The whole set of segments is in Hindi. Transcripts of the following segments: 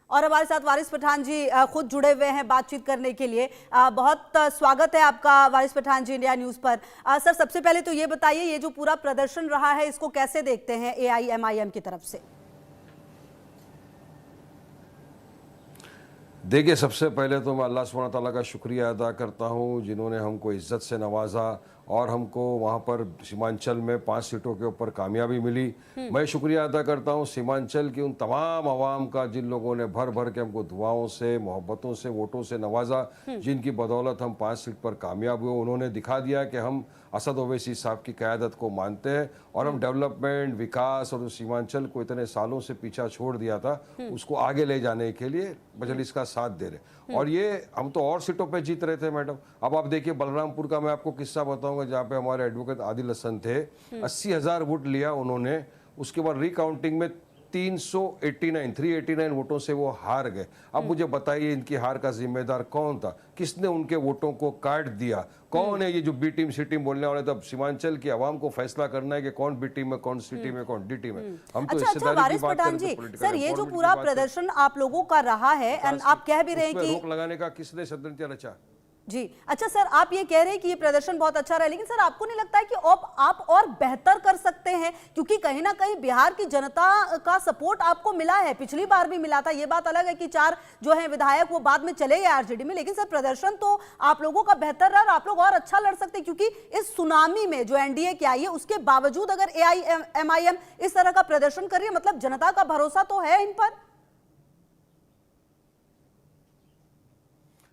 और हमारे साथ वारिस पठान जी खुद जुड़े हुए हैं बातचीत करने के लिए। बहुत स्वागत है आपका वारिस पठान जी इंडिया न्यूज पर। सर, सबसे पहले तो ये बताइए, ये जो पूरा प्रदर्शन रहा है इसको कैसे देखते हैं AIMIM की तरफ से? देखिए, सबसे पहले तो मैं अल्लाह सुब्हानहू तआला का शुक्रिया अदा करता हूँ जिन्होंने हमको इज़्ज़त से नवाजा और हमको वहाँ पर सीमांचल में 5 सीटों के ऊपर कामयाबी मिली। मैं शुक्रिया अदा करता हूँ सीमांचल की उन तमाम आवाम का जिन लोगों ने भर भर के हमको दुआओं से, मोहब्बतों से, वोटों से नवाजा, जिनकी बदौलत हम 5 सीट पर कामयाब हुए। उन्होंने दिखा दिया कि हम असद ओवैसी साहब की क़यादत को मानते हैं और हम डेवलपमेंट, विकास और उस सीमांचल को इतने सालों से पीछा छोड़ दिया था, उसको आगे ले जाने के लिए मजलिस का साथ दे रहे। और ये हम तो और सीटों पे जीत रहे थे मैडम। अब आप देखिए, बलरामपुर का मैं आपको किस्सा बताऊंगा जहाँ पे हमारे एडवोकेट आदिल हसन थे। 80,000 वोट लिया उन्होंने, उसके बाद रिकाउंटिंग में 389 वोटों से वो हार गए। अब मुझे बताइए, इनकी हार का जिम्मेदार कौन था? किसने उनके वोटों को काट दिया? कौन है ये जो बी टीम सी टीम बोलने वाले? तब सीमांचल की आवाम को फैसला करना है कि कौन बी टीम में, कौन सी टीम में, कौन डी टीम में। हम तो अच्छा, वारिस पठान जी, सर ये जो पूरा प्रदर्शन आप लोगों का रहा है, आप कह भी रहे हैं कि रोक लगाने का किसने षड्यंत्र रचा? जी, अच्छा सर, आप ये कह रहे हैं कि ये प्रदर्शन बहुत अच्छा रहा, लेकिन सर आपको नहीं लगता है कि अब आप और बेहतर कर सकते हैं? क्योंकि कहीं ना कहीं बिहार की जनता का सपोर्ट आपको मिला है, पिछली बार भी मिला था। ये बात अलग है कि 4 जो है विधायक वो बाद में चले गए आरजेडी में, लेकिन सर प्रदर्शन तो आप लोगों का बेहतर रहा और आप लोग और अच्छा लड़ सकते हैं। क्योंकि इस सुनामी में जो एनडीए की आई है उसके बावजूद अगर AIMIM इस तरह का प्रदर्शन कर रही है, मतलब जनता का भरोसा तो है इन पर।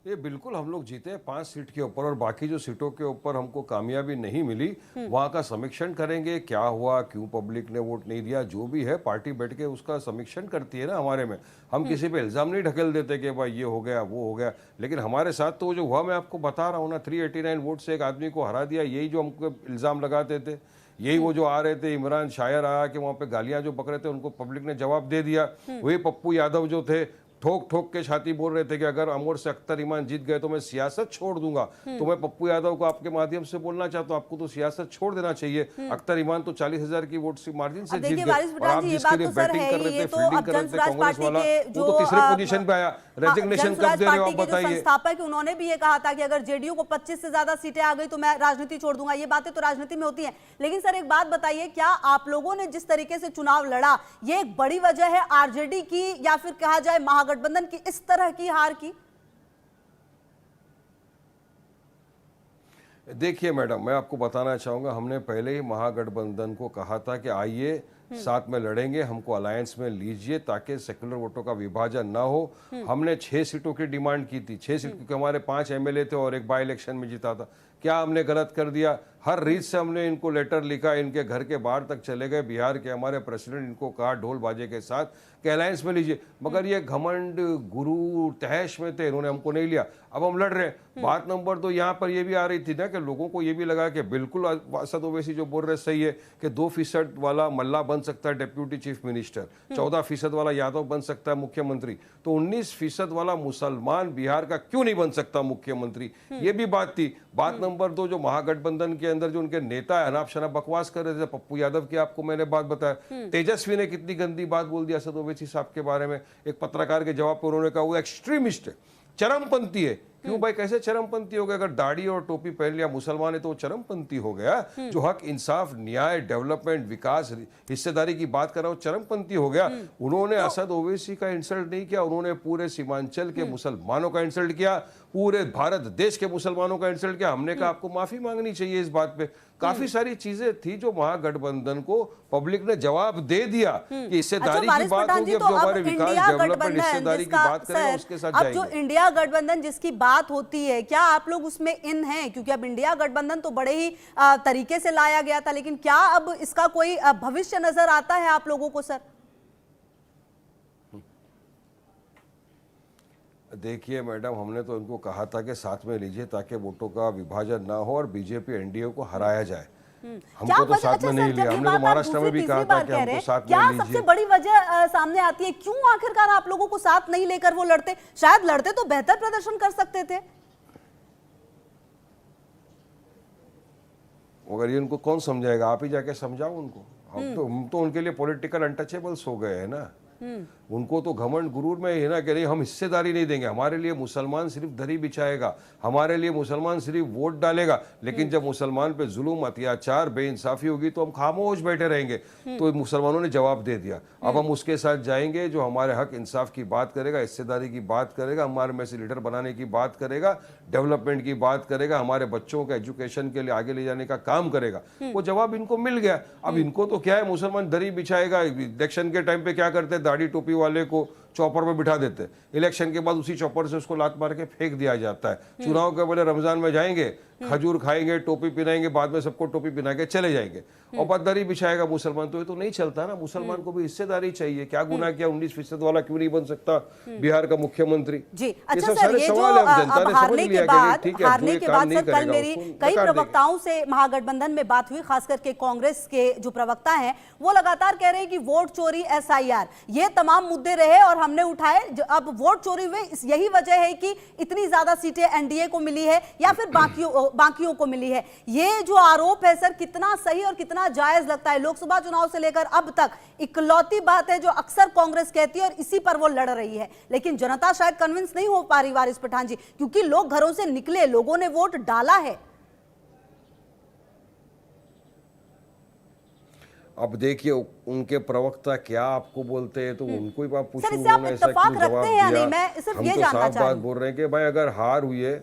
ये बिल्कुल हम लोग जीते हैं 5 सीट के ऊपर, और बाकी जो सीटों के ऊपर हमको कामयाबी नहीं मिली वहाँ का समीक्षण करेंगे, क्या हुआ, क्यों पब्लिक ने वोट नहीं दिया, जो भी है पार्टी बैठ के उसका समीक्षण करती है ना हमारे में। हम किसी पे इल्ज़ाम नहीं ढकेल देते कि भाई ये हो गया वो हो गया, लेकिन हमारे साथ तो जो हुआ मैं आपको बता रहा हूँ ना, 389 वोट से एक आदमी को हरा दिया। यही जो हमको इल्ज़ाम लगाते थे, यही वो जो आ रहे थे, इमरान शायर आया कि वहाँ पे गालियाँ जो बक रहे थे उनको पब्लिक ने जवाब दे दिया। वही पप्पू यादव जो थे ठोक ठोक के छाती बोल रहे थे कि अगर अमर से अख्तर ईमान जीत गए तो मैं सियासत छोड़ दूंगा। तो मैं पप्पू यादव को आपके माध्यम से बोलना चाहता हूँ, आपको तो सियासत छोड़ देना चाहिए। अख्तर ईमान तो 40,000 की वोट से मार्जिन से जीत गए, और आप जिसके लिए बैटिंग कर रहे थे, फील्डिंग कर रहे थे, कांग्रेस वाला वो तो तीसरे पोजीशन पे आया। रेजिग्नेशन कब दे रहे हो आप बताइए? संस्थापक उन्होंने भी ये कहा था कि अगर जेडीयू को 25 से ज्यादा सीटें आ गई तो मैं राजनीति छोड़ दूंगा। ये बातें तो राजनीति में होती हैं, लेकिन सर एक बात बताइए, क्या आप लोगों ने जिस तरीके से चुनाव लड़ा ये एक बड़ी वजह है आरजेडी की, या फिर कहा जाए महागठबंधन की इस तरह की हार की? देखिए मैडम, मैं आपको बताना चाहूंगा, हमने पहले ही महागठबंधन को कहा था कि आइए साथ में लड़ेंगे, हमको अलायंस में लीजिए ताकि सेकुलर वोटों का विभाजन ना हो। हमने 6 सीटों की डिमांड की थी, 6 सीट, क्योंकि हमारे 5 एमएलए थे और एक बाई इलेक्शन में जीता था। क्या हमने गलत कर दिया? हर रीत से हमने इनको लेटर लिखा, इनके घर के बाहर तक चले गए, बिहार के हमारे प्रेसिडेंट, इनको कहा ढोल बाजे के साथ कि अलायंस में लीजिए, मगर ये घमंड गुरु तहश में थे, इन्होंने हमको नहीं लिया। अब हम लड़ रहे हैं। बात नंबर 2 यहाँ पर ये भी आ रही थी ना कि लोगों को ये भी लगा कि बिल्कुल असद ओवैसी जो बोल रहे सही है कि 2% वाला मल्ला बन सकता है डिप्यूटी चीफ मिनिस्टर, 14% वाला यादव बन सकता है मुख्यमंत्री, तो 19% वाला मुसलमान बिहार का क्यों नहीं बन सकता मुख्यमंत्री? ये भी बात थी। बात नंबर 2, जो महागठबंधन के अंदर जो उनके नेता है अनाप शनाप बकवास कर रहे थे, पप्पू यादव की आपको मैंने बात बताया, तेजस्वी ने कितनी गंदी बात बोल दी असद ओवैसी साहब के बारे में। एक पत्रकार के जवाब पर उन्होंने कहा वो एक्सट्रीमिस्ट है, चरमपंथी है। क्यों भाई, कैसे चरमपंथी हो गया? अगर दाढ़ी और टोपी पहन लिया मुसलमान है तो वो चरमपंथी हो गया? जो हक, इंसाफ, न्याय, डेवलपमेंट, विकास, हिस्सेदारी की बात कर रहा हो, चरमपंथी हो गया? उन्होंने असद ओवैसी का इंसल्ट नहीं किया, उन्होंने पूरे सीमांचल के मुसलमानों का इंसल्ट किया, पूरे भारत देश के मुसलमानों का इंसल्ट किया। हमने कहा आपको माफी मांगनी चाहिए इस बात पे। काफी सारी चीजें थी जो महागठबंधन को पब्लिक ने जवाब दे दिया कि हिस्सेदारी की बात होगी। अब जो हमारे विकास, डेवलपमेंट, हिस्सेदारी की बात करें उसके साथ जाएंगे। अब जो इंडिया गठबंधन जिसकी बात होती है, क्या आप लोग उसमें इन हैं? क्योंकि अब इंडिया गठबंधन तो बड़े ही तरीके से लाया गया था, लेकिन क्या अब इसका कोई भविष्य नजर आता है आप लोगों को सर? देखिए मैडम, हमने तो उनको कहा था कि साथ में लीजिए ताकि वोटों का विभाजन ना हो और बीजेपी एनडीए को हराया जाए। हमको तो साथ में नहीं लिया। हमने तो महाराष्ट्र में भी कहा था कि हमको साथ में लीजिए। सबसे बड़ी वजह सामने आती है, क्यों आखिरकार आप लोगों को साथ नहीं लेकर वो लड़ते? शायद लड़ते तो बेहतर प्रदर्शन कर सकते थे। मगर ये उनको कौन समझाएगा? आप ही जाके समझाओ उनको। हम तो उनके लिए पॉलिटिकल अनटचेबल्स हो गए हैं ना। उनको तो घमंड गुरूर में है ना कि नहीं हम हिस्सेदारी नहीं देंगे, हमारे लिए मुसलमान सिर्फ दरी बिछाएगा, हमारे लिए मुसलमान सिर्फ वोट डालेगा, लेकिन जब मुसलमान पे जुल्म, अत्याचार, बेइंसाफी होगी तो हम खामोश बैठे रहेंगे। तो मुसलमानों ने जवाब दे दिया, अब हम उसके साथ जाएंगे जो हमारे हक इंसाफ की बात करेगा, हिस्सेदारी की बात करेगा, हमारे में से लीडर बनाने की बात करेगा, डेवलपमेंट की बात करेगा, हमारे बच्चों के एजुकेशन के लिए आगे ले जाने का काम करेगा। वो जवाब इनको मिल गया। अब इनको तो क्या है, मुसलमान दरी बिछाएगा। इलेक्शन के टाइम पे क्या करते हैं, दाढ़ी टोपी वाले को चॉपर पे बिठा देते, इलेक्शन के बाद उसी चॉपर से उसको लात मार के फेंक दिया जाता है। चुनाव के पहले रमजान में जाएंगे, खजूर खाएंगे, टोपी पहनाएंगे, बाद में सबको टोपी पहना के चले जाएंगे और बददरी बिछाएगा मुसलमान। तो ये तो नहीं चलता ना, मुसलमान को भी हिस्सेदारी चाहिए। क्या गुनाह किया, 19% वाला क्यों नहीं बन सकता बिहार का मुख्यमंत्री? जी अच्छा सर, ये जो अब हारने के बाद सर कल मेरी कई प्रवक्ताओं से महागठबंधन में बात हुई, खास करके कांग्रेस के जो प्रवक्ता हैं वो लगातार कह रहे हैं कि वोट चोरी, एसआईआर, ये तमाम मुद्दे रहे और हमने उठाए। अब वोट चोरी हुए, यही वजह है कि इतनी ज्यादा सीटें एनडीए को मिली है या फिर बाकियों को मिली है। ये जो आरोप है सर, कितना सही और कितना जायज लगता है? लोकसभा चुनाव से लेकर अब तक इकलौती बात है जो अक्सर कांग्रेस कहती है और इसी पर वो लड़ रही है, लेकिन जनता शायद कन्विंस नहीं हो पा रही वारिस पठान जी, क्योंकि लोग घरों से निकले, लोगों ने वोट डाला है। अब देखिए उनके प्रवक्ता क्या आपको बोलते हैं, तो उनको ही आप पूछो, सर, आप इत्तेफाक रखते हैं या नहीं? मैं सिर्फ ये जानना चाह रही हूं। साफ बात बोल रहे हैं कि भाई अगर हार हुई है,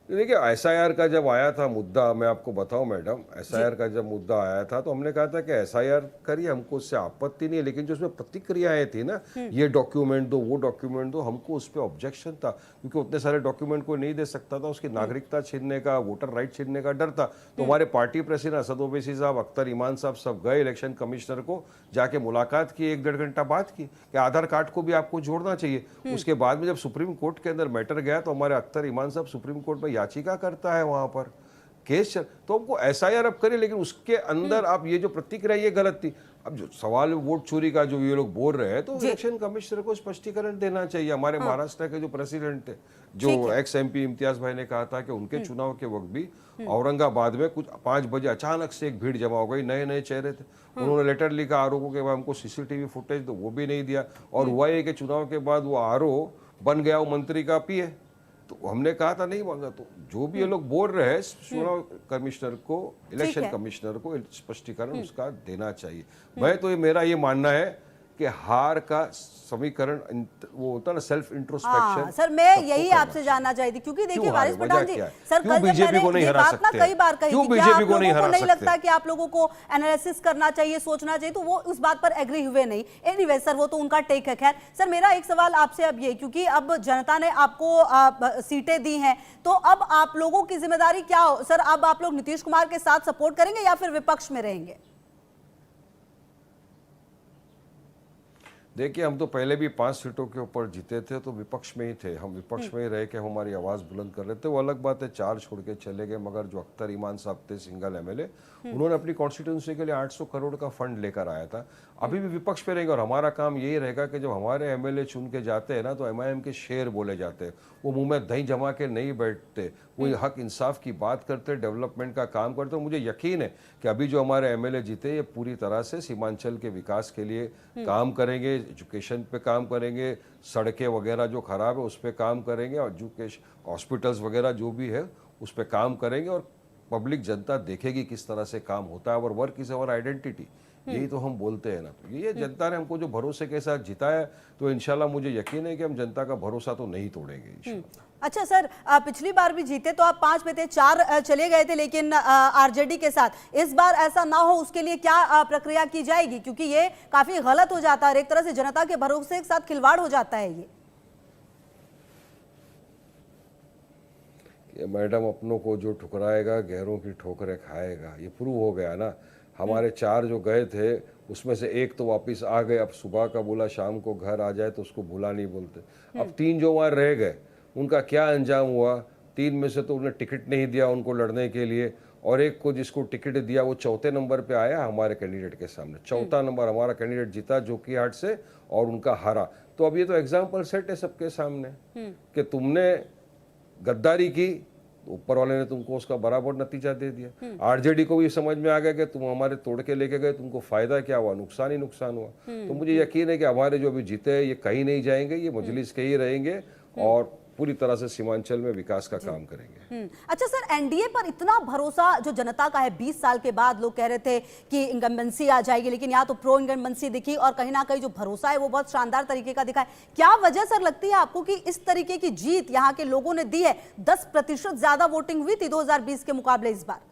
देखिए एसआईआर का जब आया था मुद्दा, मैं आपको बताऊं मैडम, एसआईआर का जब मुद्दा आया था तो हमने कहा था कि एसआईआर करिए, हमको उससे आपत्ति नहीं है, लेकिन जो उसमें प्रतिक्रियाएं थी ना, ये डॉक्यूमेंट दो, वो डॉक्यूमेंट दो, हमको उस पर ऑब्जेक्शन था, क्योंकि उतने सारे डॉक्यूमेंट कोई नहीं दे सकता था, उसकी नागरिकता छीनने का, वोटर राइट छीनने का डर था। तो हमारे पार्टी प्रेसिडेंट असद ओवैसी साहब, अख्तर ईमान साहब सब गए इलेक्शन कमिश्नर को, जाके मुलाकात की, 1-1.5 घंटा बात की कि आधार कार्ड को भी आपको जोड़ना चाहिए। उसके बाद में जब सुप्रीम कोर्ट के अंदर मैटर गया तो हमारे अख्तर ईमान साहब सुप्रीम कोर्ट में याचिका करता है, वहां पर केस चल, तो हमको एसआईआर अब करें, लेकिन उसके अंदर आप ये जो प्रतिक्रिया ये गलत थी। अब जो सवाल वोट चोरी का जो ये लोग बोल रहे हैं, तो इलेक्शन कमिश्नर को स्पष्टीकरण देना चाहिए। हमारे महाराष्ट्र के जो प्रेसिडेंट थे, जो एक्स एमपी इम्तियाज भाई ने कहा था कि उनके चुनाव के वक्त भी औरंगाबाद में कुछ 5 बजे अचानक से एक भीड़ जमा हो गई, नए नए चेहरे थे, उन्होंने लेटर लिखा आरोपों के बाद हमको सीसीटीवी फुटेज दो, वो भी नहीं दिया, और हुआ ये कि चुनाव के बाद वो आरओ बन गया वो मंत्री का पीए। तो हमने कहा था नहीं मांगा, तो जो भी ये लोग बोल रहे हैं चुनाव कमिश्नर को, इलेक्शन कमिश्नर को स्पष्टीकरण उसका देना चाहिए। मैं तो ये मेरा ये मानना है कि हार का समीकरण वो होता है ना, सेल्फ इंट्रोस्पेक्शन। सर मैं यही आपसे जानना चाहती थी, क्योंकि देखिए वारिस पठान जी, सर कल बीजेपी को नहीं हरा सकते, कई बार कही, क्यों बीजेपी को नहीं हरा सकते? नहीं लगता कि आप लोगों को एनालिसिस करना चाहिए, सोचना चाहिए, तो वो उस बात पर एग्री हुए नहीं। एनीवे सर, वो तो उनका टेक है। खैर सर, मेरा एक सवाल आपसे अब ये, क्योंकि अब जनता ने आपको सीटें दी हैं, तो अब आप लोगों की जिम्मेदारी क्या हो सर? अब आप लोग नीतीश कुमार के साथ सपोर्ट करेंगे या फिर विपक्ष में रहेंगे? देखिए हम तो पहले भी 5 सीटों के ऊपर जीते थे, तो विपक्ष में ही थे, हम विपक्ष में ही रह के हमारी आवाज़ बुलंद कर रहे थे। वो अलग बात है 4 छोड़ के चले गए, मगर जो अख्तर ईमान साहब थे सिंगल एमएलए, उन्होंने अपनी कॉन्स्टिट्यूंसी के लिए 800 करोड़ का फंड लेकर आया था। अभी भी विपक्ष पे रहेंगे और हमारा काम यही रहेगा कि जब हमारे एमएलए चुन के जाते हैं ना, तो एमआईएम के शेर बोले जाते हैं, वो मुंह में दही जमा के नहीं बैठते, वो हक इंसाफ की बात करते, डेवलपमेंट का काम करते। तो मुझे यकीन है कि अभी जो हमारे एमएलए जीते, ये पूरी तरह से सीमांचल के विकास के लिए काम करेंगे, एजुकेशन पे काम करेंगे, सड़कें वगैरह जो खराब है उस पर काम करेंगे, और एजुकेशन हॉस्पिटल्स वगैरह जो भी है उस पर काम करेंगे, और पब्लिक जनता देखेगी किस तरह से काम होता है। और वर्क इज अवर आइडेंटिटी, यही तो हम बोलते हैं ना। तो ये जनता ने हमको जो भरोसे के साथ जिताया, तो इंशाल्लाह मुझे यकीन है कि हम जनता का भरोसा तो नहीं तोड़ेंगे। अच्छा सर, पिछली बार भी जीते तो आप 5 में थे, 4 चले गए थे, लेकिन आरजेडी के साथ इस बार ऐसा ना हो उसके लिए क्या प्रक्रिया की जाएगी? क्योंकि ये काफी गलत हो जाता है, एक तरह से जनता के भरोसे के साथ खिलवाड़ हो जाता है ये। मैडम, अपनों को जो ठुकराएगा गैरों की ठोकरें खाएगा, ये प्रूव हो गया ना। हमारे 4 जो गए थे उसमें से एक तो वापस आ गए, अब सुबह का बोला शाम को घर आ जाए तो उसको भूला नहीं बोलते। अब 3 जो वहाँ रह गए, उनका क्या अंजाम हुआ? 3 में से तो उन्हें टिकट नहीं दिया उनको लड़ने के लिए, और एक को जिसको टिकट दिया वो 4थे नंबर पे आया हमारे कैंडिडेट के सामने। 4था नंबर हमारा कैंडिडेट जीता जोकीहाट से, और उनका हारा। तो अब ये तो एग्जाम्पल सेट है सबके सामने कि तुमने गद्दारी की, तो ऊपर वाले ने तुमको उसका बराबर नतीजा दे दिया। आरजेडी को भी समझ में आ गया कि तुम हमारे तोड़ के लेके गए, तुमको फायदा क्या हुआ, नुकसान ही नुकसान हुआ। तो मुझे यकीन है कि हमारे जो अभी जीते हैं ये कहीं नहीं जाएंगे, ये मजलिस के ही रहेंगे और पूरी तरह से सीमांचल में विकास का काम करेंगे। अच्छा सर, एनडीए पर इतना भरोसा जो जनता का है, 20 साल के बाद लोग कह रहे थे कि इंकम्बेंसी आ जाएगी, लेकिन यहाँ तो प्रो इंकम्बेंसी दिखी और कहीं ना कहीं जो भरोसा है वो बहुत शानदार तरीके का दिखा है। क्या वजह सर लगती है आपको कि इस तरीके की जीत यहाँ के लोगों ने दी है? 10% ज्यादा वोटिंग हुई थी 2020 के मुकाबले इस बार।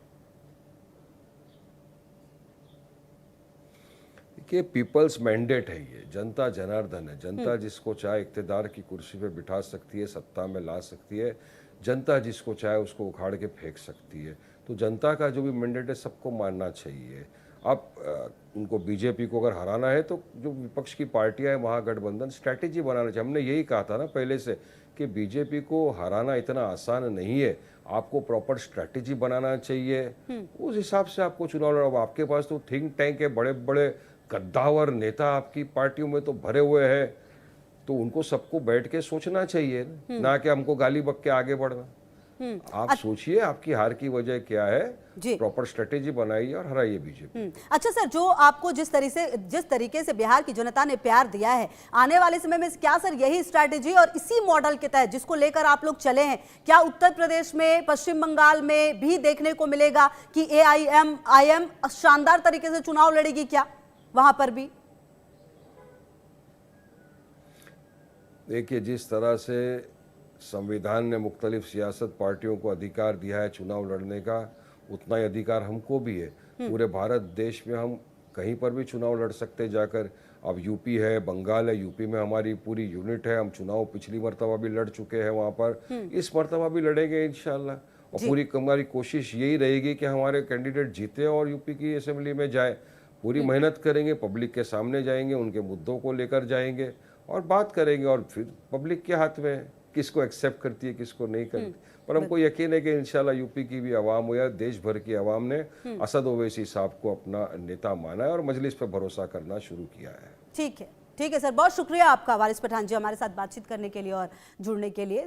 कि पीपल्स मैंडेट है, ये जनता जनार्दन है। जनता जिसको चाहे इक्तदार की कुर्सी पे बिठा सकती है, सत्ता में ला सकती है। जनता जिसको चाहे उसको उखाड़ के फेंक सकती है। तो जनता का जो भी मैंडेट है सबको मानना चाहिए। अब उनको बीजेपी को अगर हराना है तो जो विपक्ष की पार्टियां हैं, महागठबंधन स्ट्रैटेजी बनाना चाहिए। हमने यही कहा था ना पहले से कि बीजेपी को हराना इतना आसान नहीं है, आपको प्रॉपर स्ट्रैटेजी बनाना चाहिए। उस हिसाब से आपको चुनाव लड़ा। अब आपके पास तो थिंक टैंक है, बड़े बड़े कद्दावर नेता आपकी पार्टियों में तो भरे हुए हैं, तो उनको सबको बैठ के सोचना चाहिए ना कि हमको गाली बक के आगे बढ़ना। आप सोचिए आपकी हार की वजह क्या है, प्रॉपर स्ट्रेटेजी बनाइए और हराइए बीजेपी। अच्छा सर, जो आपको जिस तरीके से बिहार की जनता ने प्यार दिया है, आने वाले समय में क्या सर यही स्ट्रैटेजी और इसी मॉडल के तहत जिसको लेकर आप लोग चले हैं, क्या उत्तर प्रदेश में, पश्चिम बंगाल में भी देखने को मिलेगा कि AIM शानदार तरीके से चुनाव लड़ेगी क्या वहां पर भी? देखिए, जिस तरह से संविधान ने मुख्तलिफ सियासत पार्टियों को अधिकार दिया है चुनाव लड़ने का, उतना ही अधिकार हमको भी है। पूरे भारत देश में हम कहीं पर भी चुनाव लड़ सकते जाकर। अब यूपी है, बंगाल है, यूपी में हमारी पूरी यूनिट है। हम चुनाव पिछली मर्तबा भी लड़ चुके हैं वहाँ पर, इस मर्तबा भी लड़ेंगे इंशाल्लाह। और पूरी हमारी कोशिश यही रहेगी कि हमारे कैंडिडेट जीते और यूपी की असेंबली में जाए। पूरी मेहनत करेंगे, पब्लिक के सामने जाएंगे, उनके मुद्दों को लेकर जाएंगे और बात करेंगे। और फिर पब्लिक के हाथ में है किसको एक्सेप्ट करती है, किसको नहीं करती। पर हमको यकीन है कि इंशाल्लाह यूपी की भी आवाम हो या देश भर की आवाम ने असद ओवैसी साहब को अपना नेता माना है और मजलिस पर भरोसा करना शुरू किया है। ठीक है सर, बहुत शुक्रिया आपका वारिस पठान जी हमारे साथ बातचीत करने के लिए और जुड़ने के लिए।